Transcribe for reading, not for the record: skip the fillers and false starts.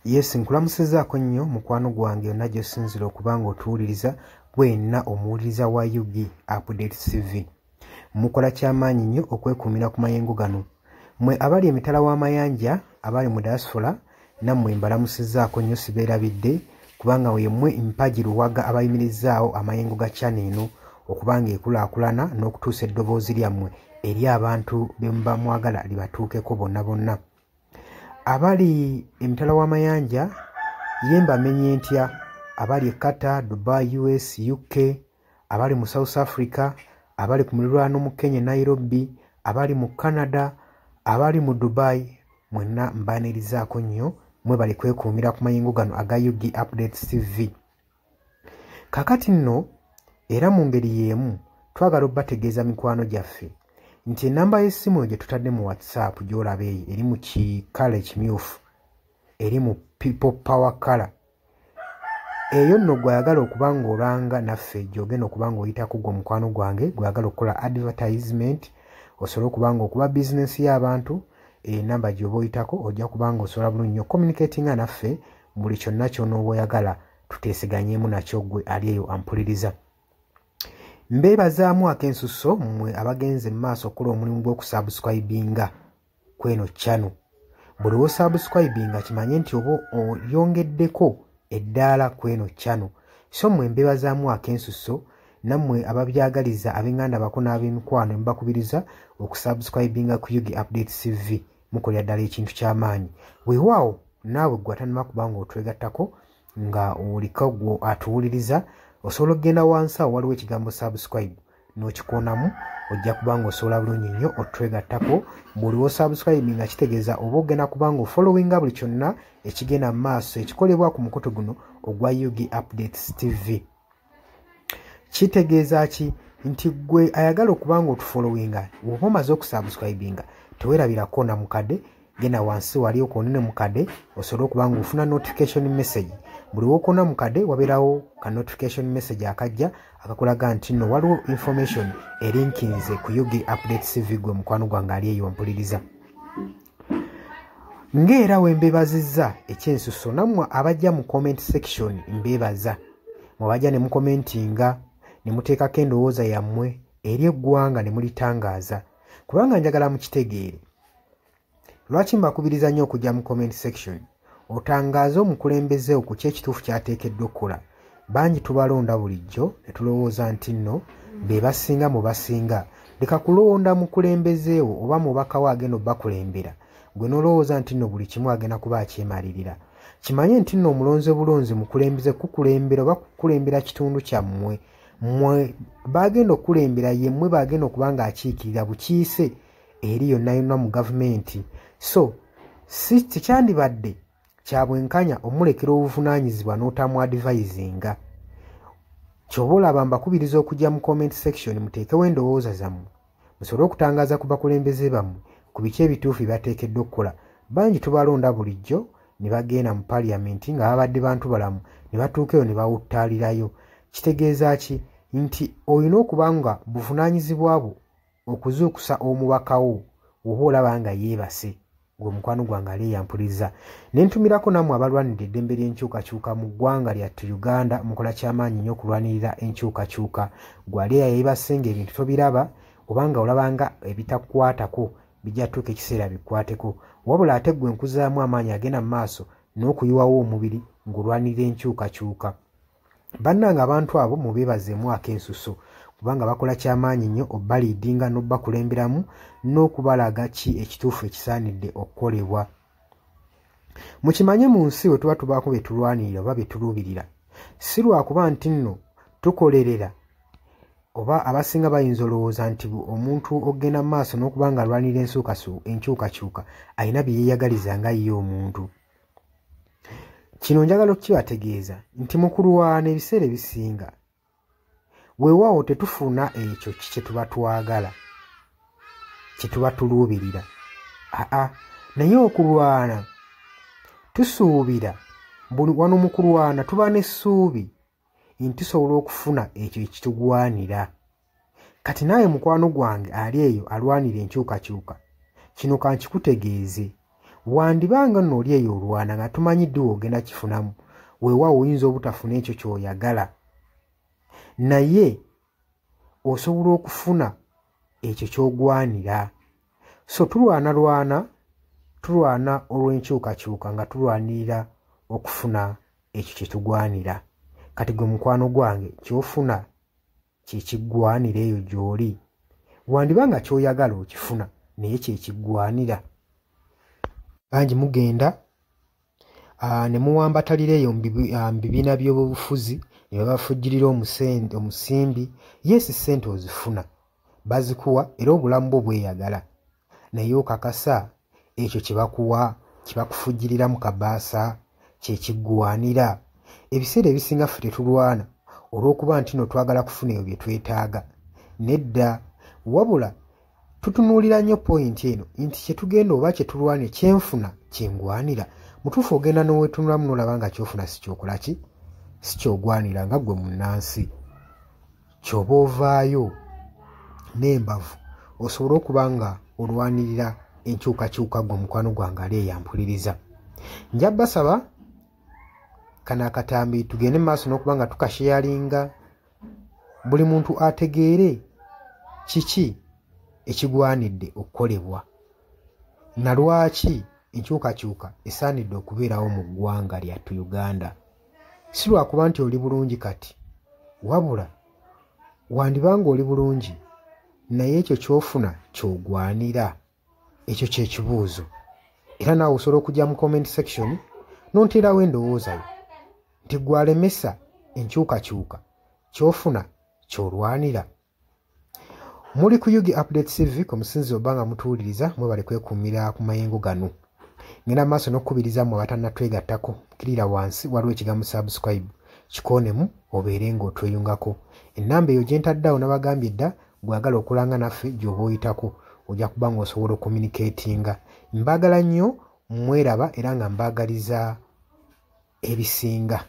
Yes, nkulamusizaako nnyo mukwano gwange yonna gy'osinzira okubanga otuwuliriza gwenna omuwuliriza wa UG Update TV. Mukola kyamaanyi nnyo okwekuumira ku mayengo gano. Mmwe abali emitala w'amayanja, abali mu diaspora, nammwe mbalamusizaako nnyo sibeerabidde kubanga yemmwe mpagi luwaga abayimirizzaawo amayengo ga channel eno okubanga ekulaakulana n'okutuusa eddoboozi lyammwe eri abantu be muba mwagala libatuukeko bonna bonna. Abali emitala w'amayanja yemba menye ntya abali Qatar, Dubai, US, UK, abali mu South Africa, abali ku muliraano mu Kenya, Nairobi, abali mu Canada, abali mu Dubai, mwenna mbanirizaako nnyo mwe bali kwekuumira ku mayengo gano aga UG Updates TV. Kakati nno era mu ngeri y'emu twagala obbategeeza mikwano gyaffe nti enamba y'essimu gye tutadde mu WhatsApp gy'olaba eyo eri mu kikala ekimyufu, eri mu people power color. Eyo nno gw'ayagala okuba ng'olanga naffe gy'ogenda okuba ng'oyitako gwe mukwano gwange gw'ayagala okukola advertisement osobola okuba ng'okuba bizinesi y'abantu, enamba gy'oba oyitako ojja kuba ng'osobola bulungi nnyo communicatinga naffe buli kyonna ky'onooba oyagala tuteeseganyeemu nakyo gwe ali eyo ampuliriza. Mbeebazaamu ak'ensusso mmwe abagenze mu maaso okukola omulimu gw'okusubscribinga kweno channel. Buli w'osubscribinga kimanye nti oba oyongeddeko eddaala kweno channel. So mmwe mbeebazaamu ak'ensusso nammwe ababyagaliza ab'enganda bako n'ab'emikwano mbakubiriza okusubscribinga ku UG Updates TV mukolera ddala ekintu ky'amaanyi. Weewaawo naawe gwe atannaba kuba ng'otwegattako nga oliko gwe atuwuliriza osobola okugenda wansi awo waliwo ekigambo subscribe n'okikoonamu ojja kuba ng'osobola bulungi nnyo otwegattako. Buli w'osubscribe nga kitegeeza oba ogenda kuba ng'ofollowinga buli kyonna ekigenda mu maaso ekikolebwa ku mukutu guno ogwa UG Updates TV. Kitegeeza ki? Nti gwe ayagala okuba ng'otufollowinga bw'oba omaze okusubscribinga teweerabirako na mukadde, genda wansi wali okoonene mukadde osobola okuba ng'ofuna notification message. Buli w'okoona mukadde wabeerawo ka notification message akajja akakulaga nti nno waliwo information erinkinze ku UG Updates TV gwe mukwano gwange ali eyo mpuliriza. Ng'era we mbeebazizza ekyensusso nammwe abajja mu comment section mbeebaza. Mwabajja ne mukomentinga ne muteekako endowooza yammwe eri eggwanga ne mulitangaaza kubanga njagala mukitegeere. Lwaki mbakubiriza nnyo okujja mu comment section otangaaze omukulembeze ku ky'ekituufu ky'ateekeddwa okukola. Bangi tubalonda bulijjo ne tulowooza nti nno be basinga mu basinga. Leka kulonda mukulembeze wo oba mubaka we agenda obbakulembera gwe n'olowooza nti nno buli kimu agenda kuba akyemalirira. Kimanye nti nno omulonze bulonzi mukulembeze kukulembera oba kukulembera kitundu kyammwe. Mmwe bagenda okukulembera yemmwe bagenda okuba ng'akiikirira bukiise eri yonna yonna mu gavumenti. So si kyandibadde kya bwenkanya omulekera obuvunaanyizibwa n'otamu advisinga. Ky'oba olaba mbakubiriza okujja mu comment section muteekewo endowooza zammwe musobole okutangaaza ku bakulembeze bammwe ku biki ebituufu bye bateekeddwa okukola. Bangi tubalonda bulijjo ne bagenda mu parliament nga babadde bantu balamu ne batuuka eyo ne bawuttaalirayo. Kitegeeza ki? Nti olina okuba nga buvunaanyizibwa bwo okuzuukusa omubaka wo oba olaba nga yeebase gwe mukwano gwange ali yampuliriza. Ne ntumirako nammwe abalwanirira eddembe ly'enkyukakyuka mu ggwanga lyattu Uganda mukola kyamaanyi nnyo okulwanirira enkyukakyuka. Gwali yeebase ng'ebintu tobiraba obanga olabanga ebitakukwatako bijja tuuka ekiseera bikwateko. Wabula ate gwe nkuzaamu amaanyi agenda mu maaso n'okuyiwawo omubiri ng'olwanirira enkyukakyuka. Bannange abantu abo mubeebazeemu ak'ensusso kubanga bakola kyamaanyi nnyo obbaliidinga n'obbakulemberamu n'okubalaga ki ekituufu ekisaanidde okukolebwa. Mukimanye mu nsi we tuba tubaako be tulwanirira oba be tuluubirira si lwakuba nti nno tukolerera oba abasinga bayinza olowooza nti omuntu ogenda mu maaso n'okuba nga alwanirira enkyukakyuka alina bye yeeyagaliza nga ye omuntu. Kino njagala okukibategeeza nti mu kulwana ebiseera ebisinga weewaawo tetufuna ekyo kye tuba twagala kye tuba tuluubirira. Naye okulwana tusuubira wano mu kulwana tuba n'essuubi nti tusobola okufuna ekyo ekitugwanira. Kati naawe mukwano gwange ali eyo alwanira enkyukakyuka kino kankikutegeeze wandibanga nno oli eyo olwana nga tumanyidde ogenda kifunamu weewaawo oyinza obutafuna ekyo ky'oyagala naye osobola okufuna ekyo ky'ogwanira. So tulwana olw'enkyukakyuka nga tulwanirira okufuna ekyo kye tugwanira. Kati gwe mukwano gwange ky'ofuna kye kiggwanira eyo gy'oli. Wandibanga ky'oyagala okifuna naye kye kiggwanira. Bangi mugenda ne muwambatalira eyo mu bibiina by'obufuzi ne babafujjirira omusimbi. Yes, ssente ozifuna bazikuwa era obulamu bwo bweyagala naye okakasa ekyo kye bakuwa kye bakufujjirira mu kabaasa kye kiggwanira. Ebiseera ebisinga ffe tetulwana olw'okuba nti no twagala kufuna ebyo bye twetaaga. Nedda, wabula tutunuulira nnyo pointi eno nti kye tugenda oba kye tulwana kyenfuna kyengwanira. Mutuufu ogenda n'oweetunulamu n'olaba nga kyofuna si kyokola ki si kyogwanira nga ggwe munnansi. Ky'oba ovaayo n'embavu osobole okuba nga olwanirira enkyukakyuka gwe mukwano gwange ali eyampuliriza. Nja basaba kano akatambi tugende maaso n'okuba nga tukasheyalinga buli muntu ategeere kiki ekigwanidde okukolebwa na lwaki enkyukakyuka esaanidde okubeerawo mu ggwanga lyattu Uganda. Si lwakuba nti oli bulungi kati, wabula wandibanga oli bulungi naye ekyo ky'ofuna ky'ogwanira. Ekyo kye kibuuzo. Era naawe osobola okujja mu comment section n'onteerawo endowooza yo nti gwalemesa enkyukakyuka ky'ofuna ky'olwanira. Muli ku Yugi Updates TV ku musinzi oba nga mutuwuliriza mwebale kwekuumira ku mayengo gano. Ngenda maaso n'okukubiriza mmwe abatannatwegattako kirira wansi waliwo ekigambo subscribe kikoonemu obeere ng'otweyungako. Ennamba eyo gye ntaddeawo nabagambye dda gwagala okulanga naffe gy'oba oyitako ojja kuba ng'osobola okommunikatinga. Mbaagala nnyo, mweraba era nga mbaagaliza ebisinga.